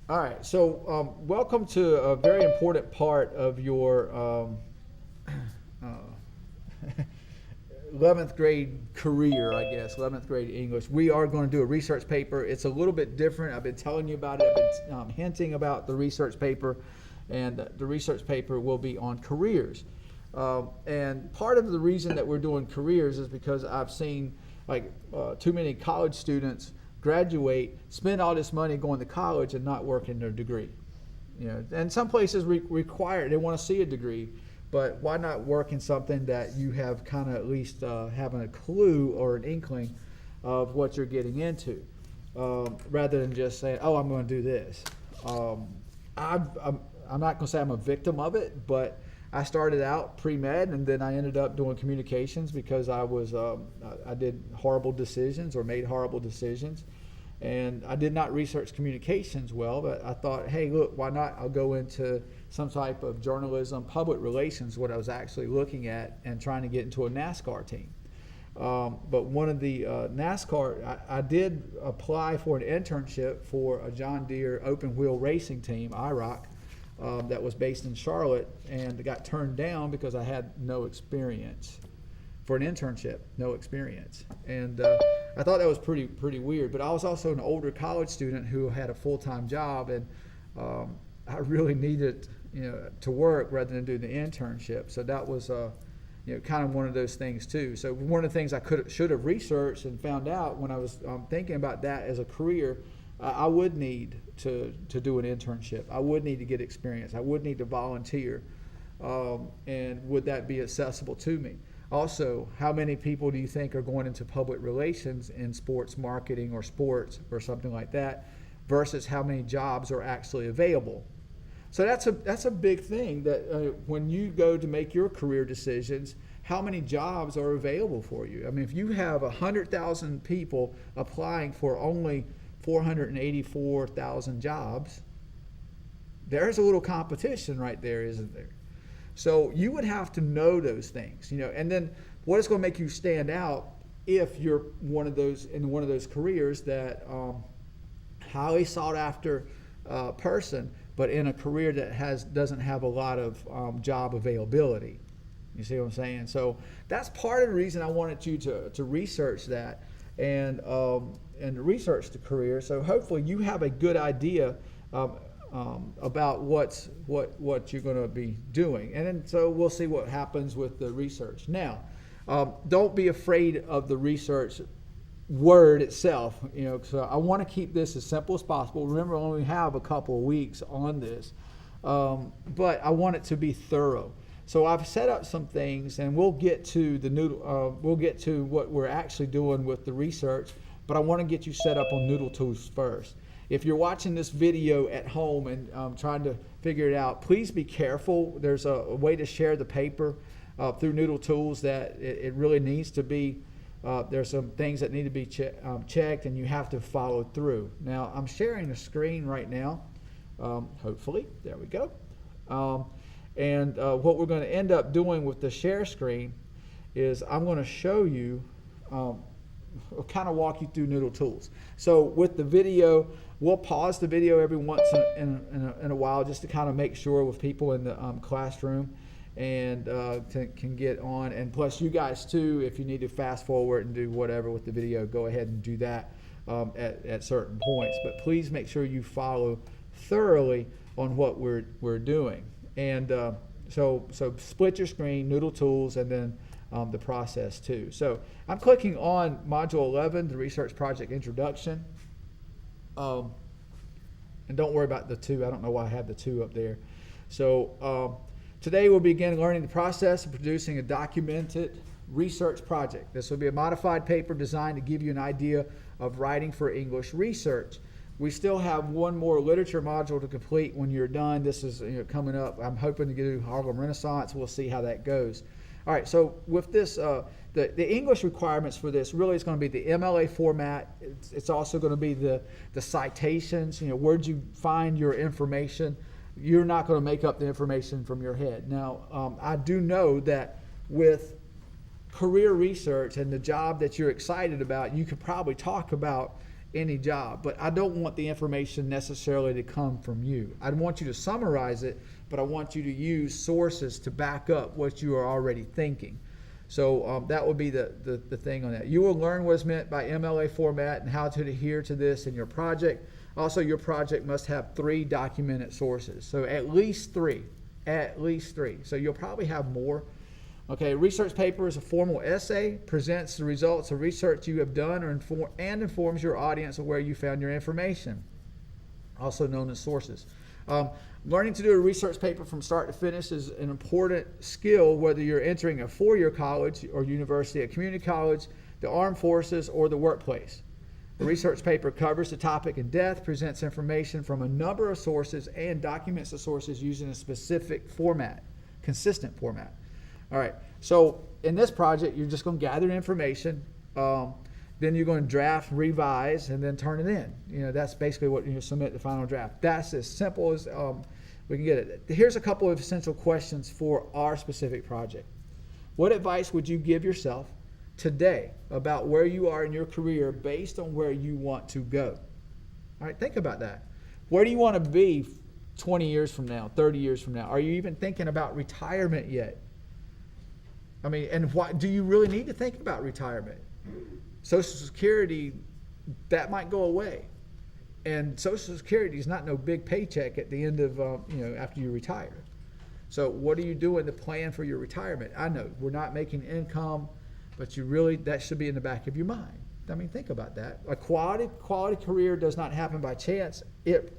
All right, so welcome to a very important part of your uh, 11th grade career, I guess, 11th grade English. We are going to do a research paper. It's a little bit different. I've been telling you about it. I've been hinting about the research paper, and the research paper will be on careers. And part of the reason that we're doing careers is because I've seen too many college students graduate, spend all this money going to college and not working their degree. And some places require, they want to see a degree, but why not work in something that you have kind of at least having a clue or an inkling of what you're getting into, rather than just saying, oh, I'm going to do this. I'm not going to say I'm a victim of it, but I started out pre-med and then I ended up doing communications because I did horrible decisions or made horrible decisions. And I did not research communications well, but I thought, hey, look, why not? I'll go into some type of journalism, public relations, what I was actually looking at and trying to get into a NASCAR team. But one of the NASCAR, I did apply for an internship for a John Deere open wheel racing team, IROC, that was based in Charlotte, and got turned down because I had no experience for an internship, no experience. And I thought that was pretty weird. But I was also an older college student who had a full-time job, and I really needed to work rather than do the internship. So that was kind of one of those things too. So one of the things I should have researched and found out when I was thinking about that as a career, I would need to do an internship. I would need to get experience. I would need to volunteer. And would that be accessible to me? Also, how many people do you think are going into public relations in sports marketing or sports or something like that versus how many jobs are actually available? So that's a big thing that when you go to make your career decisions, how many jobs are available for you? I mean, if you have 100,000 people applying for only 484,000 jobs, there's a little competition right there, isn't there? So you would have to know those things, and then what is going to make you stand out if you're one of those careers that highly sought after person, but in a career that doesn't have a lot of job availability. You see what I'm saying? So that's part of the reason I wanted you to research that and research the career. So hopefully you have a good idea about what you're going to be doing, and then so we'll see what happens with the research. Now, don't be afraid of the research word itself. So I want to keep this as simple as possible. Remember, I only have a couple of weeks on this, but I want it to be thorough. So I've set up some things, and we'll get to the Noodle. We'll get to what we're actually doing with the research, but I want to get you set up on Noodle Tools first. If you're watching this video at home and trying to figure it out, please be careful. There's a way to share the paper through Noodle Tools that it really needs to be. There's some things that need to be checked, and you have to follow through. Now, I'm sharing the screen right now. Hopefully, there we go. And what we're going to end up doing with the share screen is I'm going to show you, kind of walk you through Noodle Tools. So with the video, we'll pause the video every once in a while just to kind of make sure with people in the classroom and can get on. And plus you guys too, if you need to fast forward and do whatever with the video, go ahead and do that at certain points. But please make sure you follow thoroughly on what we're doing. And so split your screen, Noodle Tools, and then the process too. So I'm clicking on Module 11, the Research Project Introduction. And don't worry about the 2. I don't know why I have the 2 up there. So today we'll begin learning the process of producing a documented research project. This will be a modified paper designed to give you an idea of writing for English research. We still have one more literature module to complete when you're done. This is coming up. I'm hoping to do Harlem Renaissance. We'll see how that goes. All right, so with this, the English requirements for this really is going to be the MLA format. It's also going to be the citations. Where'd you find your information? You're not going to make up the information from your head. Now, I do know that with career research and the job that you're excited about, you could probably talk about any job, but I don't want the information necessarily to come from you. I want you to summarize it, but I want you to use sources to back up what you are already thinking. So that would be the thing on that. You will learn what is meant by MLA format and how to adhere to this in your project. Also, your project must have 3 documented sources. So at least 3. At least 3. So you'll probably have more. Okay, research paper is a formal essay, presents the results of research you have done and informs your audience of where you found your information, also known as sources. Learning to do a research paper from start to finish is an important skill, whether you're entering a 4-year college or university, a community college, the armed forces, or the workplace. The research paper covers the topic in depth, presents information from a number of sources, and documents the sources using a specific format, consistent format. All right, so in this project, you're just going to gather information, then you're going to draft, revise, and then turn it in. You know, that's basically what you submit the final draft. That's as simple as we can get it. Here's a couple of essential questions for our specific project. What advice would you give yourself today about where you are in your career based on where you want to go? All right, think about that. Where do you want to be 20 years from now, 30 years from now? Are you even thinking about retirement yet? I mean, and why do you really need to think about retirement? Social Security, that might go away. And Social Security is not no big paycheck at the end of, after you retire. So what are you doing to plan for your retirement? I know we're not making income, but that should be in the back of your mind. I mean, think about that. A quality career does not happen by chance. It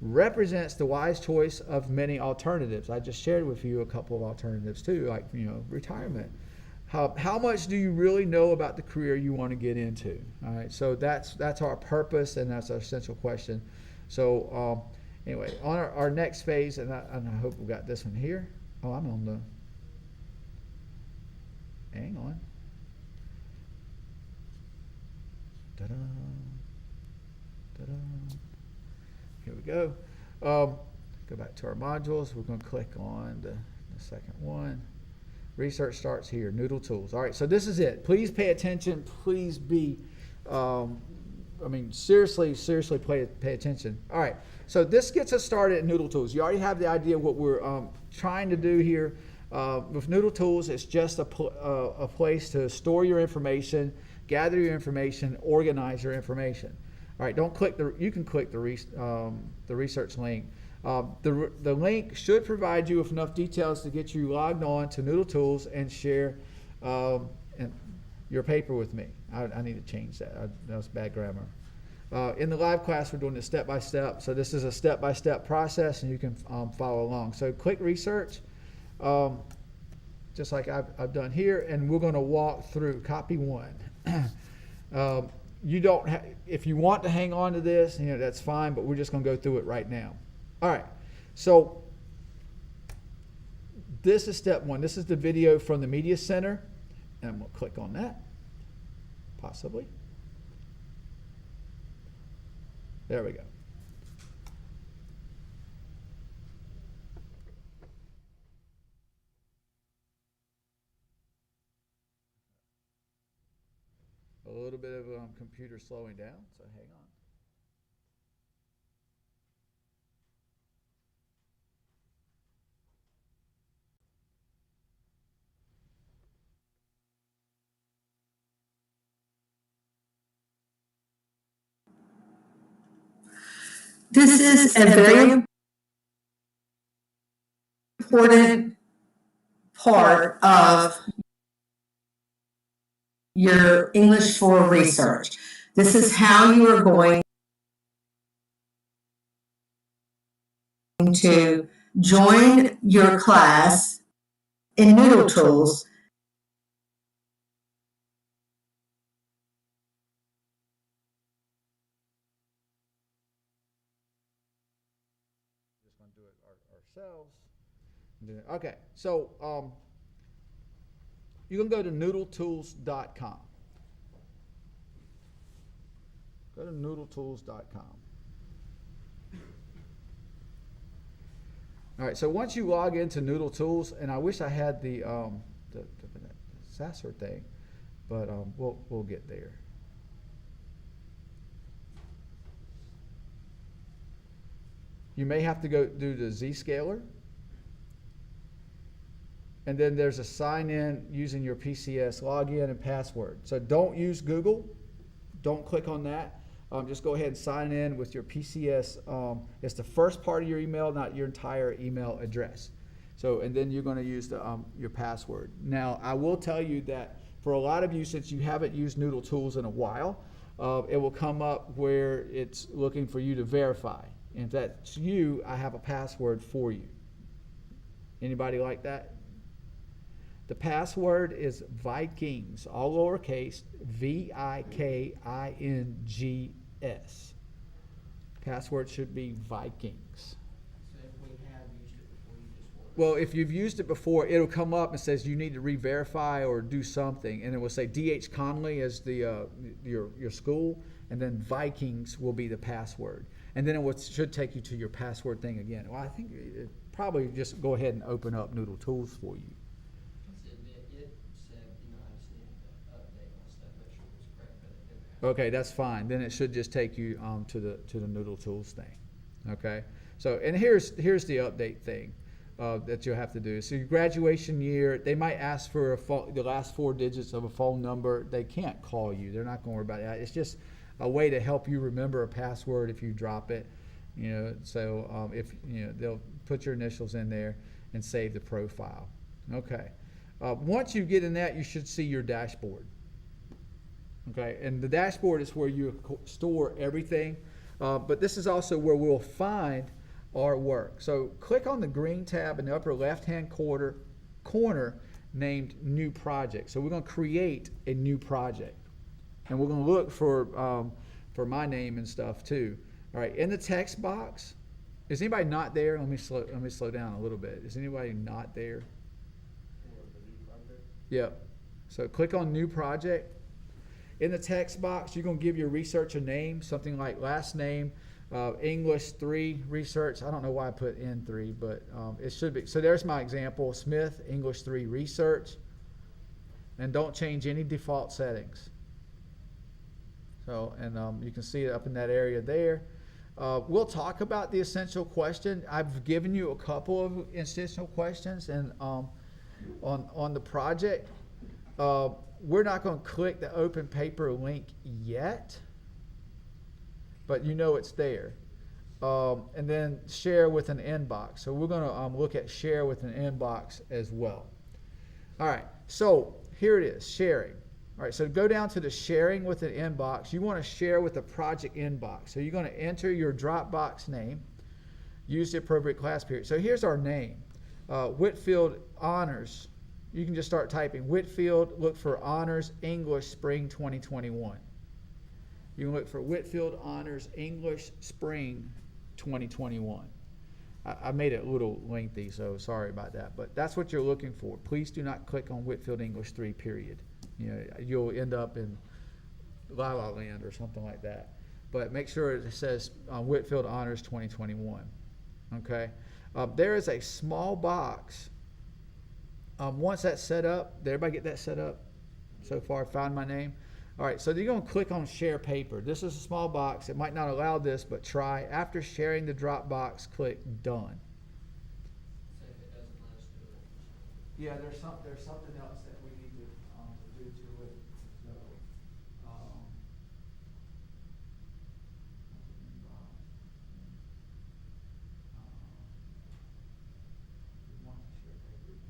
represents the wise choice of many alternatives. I just shared with you a couple of alternatives too, like, retirement. How much do you really know about the career you want to get into? All right, so that's our purpose, and that's our essential question. So anyway, on our next phase, and I hope we got this one here. Oh, I'm on hang on. Ta-da, ta-da. Here we go. Go back to our modules. We're going to click on the second one. Research starts here, Noodle Tools. All right, so this is it. Please pay attention. Please be, seriously pay attention. All right, so this gets us started at Noodle Tools. You already have the idea of what we're trying to do here. With Noodle Tools, it's just a place to store your information, gather your information, organize your information. All right, you can click the research link. The link should provide you with enough details to get you logged on to Noodle Tools and share your paper with me. I need to change that. That was bad grammar. In the live class, we're doing this step by step. So this is a step-by-step process, and you can follow along. So click research, just like I've done here, and we're going to walk through copy 1. If you want to hang on to this, that's fine, but we're just going to go through it right now. All right, so this is step 1. This is the video from the Media Center, and we'll click on that, possibly. There we go. A little bit of computer slowing down, so hang on. This is a very important part of your English for research. This is how you are going to join your class in Noodle Tools. Just going to do it ourselves. Okay, so you can go to noodletools.com. Go to noodletools.com. All right, so once you log into Noodle Tools, and I wish I had the Sasser thing, but we'll get there. You may have to go do the Zscaler. And then there's a sign in using your PCS login and password. So don't use Google. Don't click on that. Just go ahead and sign in with your PCS. It's the first part of your email, not your entire email address. So, and then you're going to use the, your password. Now, I will tell you that for a lot of you, since you haven't used Noodle Tools in a while, it will come up where it's looking for you to verify. And if that's you, I have a password for you. Anybody like that? The password is Vikings, all lowercase, VIKINGS. Password should be Vikings. So if we have used it before, you just want. Well, if you've used it before, it'll come up and says you need to re-verify or do something, and it will say D.H. Conley as the your school, and then Vikings will be the password, and then should take you to your password thing again. Well, I think it probably just go ahead and open up Noodle Tools for you. It said, I just needed to update my stuff, make sure it was correct, but it didn't have. Okay, that's fine. Then it should just take you to the Noodle Tools thing. Okay, so and here's the update thing that you'll have to do. So your graduation year, they might ask for the last 4 digits of a phone number. They can't call you. They're not going to worry about that. It's just a way to help you remember a password if you drop it. So if they'll put your initials in there and save the profile. Okay. Once you get in that, you should see your dashboard. Okay, and the dashboard is where you store everything, but this is also where we'll find our work. So click on the green tab in the upper left-hand corner named New Project. So we're going to create a new project, and we're going to look for my name and stuff too. All right, in the text box, is anybody not there? Let me slow down a little bit. Is anybody not there? Yep. So click on New Project. In the text box, you're going to give your research a name, something like last name, English 3 research. I don't know why I put N3, but it should be. So there's my example, Smith, English 3 research. And don't change any default settings. So, and you can see it up in that area there. We'll talk about the essential question. I've given you a couple of essential questions and on the project. We're not going to click the open paper link yet, but it's there. And then share with an inbox. So we're going to look at share with an inbox as well. All right, so here it is, sharing. All right, so go down to the sharing with an inbox. You want to share with the project inbox. So you're going to enter your Dropbox name, use the appropriate class period. So here's our name, Whitfield Honors. You can just start typing Whitfield, look for Honors English Spring 2021. You can look for Whitfield Honors English Spring 2021. I made it a little lengthy, so sorry about that, but that's what you're looking for. Please do not click on Whitfield English 3, period. You'll end up in La La Land or something like that. But make sure it says Whitfield Honors 2021. Okay? There is a small box. Once that's set up, did everybody get that set up so far? Found my name? All right, so you're going to click on Share Paper. This is a small box. It might not allow this, but try. After sharing the Dropbox, click Done. So if it doesn't let us do it. Yeah, there's something else that we need to do to it. So, want to share paper.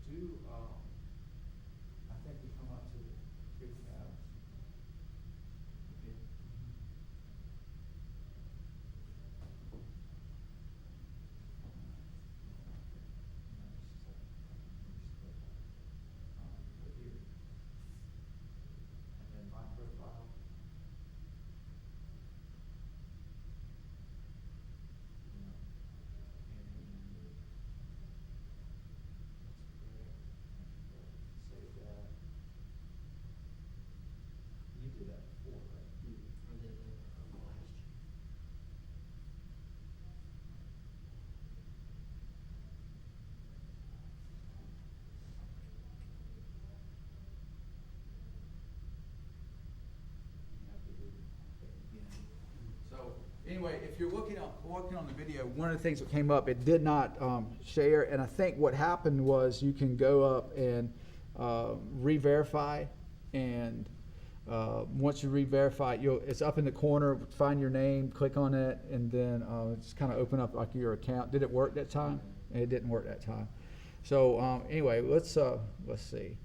I think we come up to the big tabs. anyway, if you're looking on the video, one of the things that came up, it did not share, and I think what happened was you can go up and re-verify, and once you re-verify, it's up in the corner, find your name, click on it, and then just kind of open up like your account. Did it work that time? It didn't work that time. So anyway, let's see.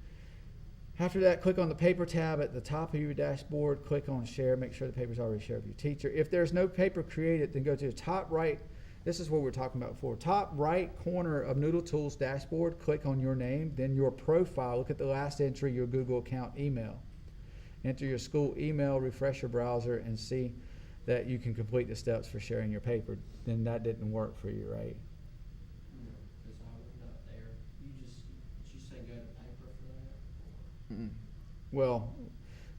After that, click on the paper tab at the top of your dashboard, click on share, make sure the paper's already shared with your teacher. If there's no paper created, then go to the top right, this is what we were talking about before, top right corner of Noodle Tools dashboard, click on your name, then your profile, look at the last entry, your Google account email. Enter your school email, refresh your browser, and see that you can complete the steps for sharing your paper. Then that didn't work for you, right? No, because I was not there. Did you say go to paper for that? Or- Well,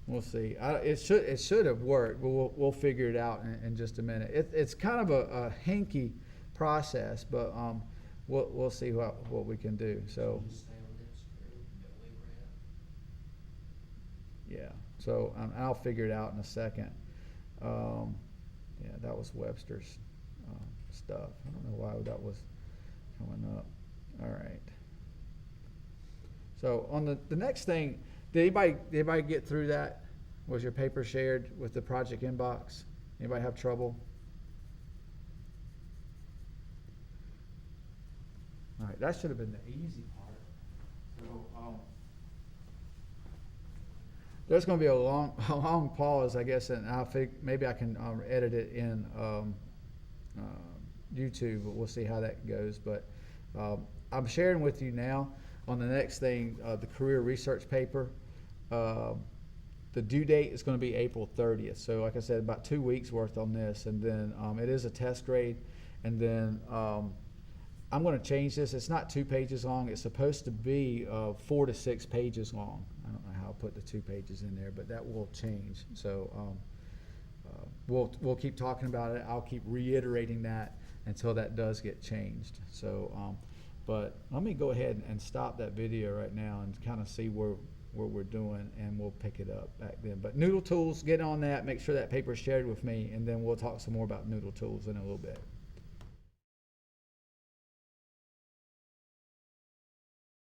we'll see. It should have worked, but we'll figure it out in just a minute. It's kind of a hanky process, but we'll see what we can do. So Just stay on that screen that we were at. yeah, so I'll figure it out in a second. Yeah, that was Webster's stuff. I don't know why that was coming up. All right. So on the next thing, did anybody get through that? Was your paper shared with the project inbox? Anybody have trouble? All right, that should have been the easy part. So there's going to be a long pause, I guess, and I'll maybe I can edit it in YouTube, but we'll see how that goes. But I'm sharing with you now on the next thing, the career research paper. The due date is going to be April 30th. So like I said, about 2 weeks worth on this, and then it is a test grade, and then I'm going to change this. It's not 2 pages long. It's supposed to be 4 to 6 pages long. I don't know how I'll put the 2 pages in there, but that will change. So we'll keep talking about it. I'll keep reiterating that until that does get changed. So, but let me go ahead and stop that video right now and kind of see where we're doing, and we'll pick it up back then. But Noodle Tools, get on that. Make sure that paper is shared with me, and then we'll talk some more about Noodle Tools in a little bit.